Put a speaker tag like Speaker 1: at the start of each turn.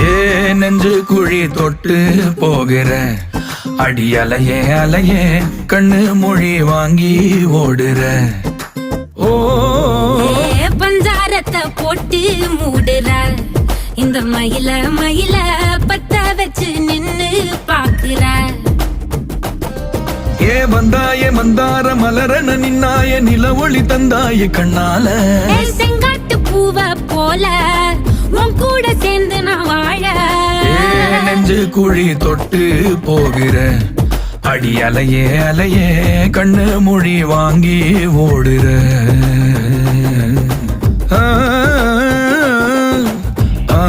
Speaker 1: ஏ நெஞ்சு குழி தொட்டு போகிற அடி அலையே அலையே கண்ணு மொழி வாங்கி ஓடுற. ஓ
Speaker 2: பஞ்சாரத்தை போட்டு மூடுற இந்த மயில மயில பத்த வச்சு நின்னு பாக்குற.
Speaker 1: ஏ வந்தாய மந்தார மலரன நின்னாய நில ஒளி தந்தாய கண்ணால.
Speaker 2: செங்காட்டு பூவ போல உன் கூட சேர்ந்து நான் வாழ.
Speaker 1: நெஞ்சு குழி தொட்டு போகிற அடி அலையே அலையே கண்ணு மொழி வாங்கி ஓடுற. ஆ ஆ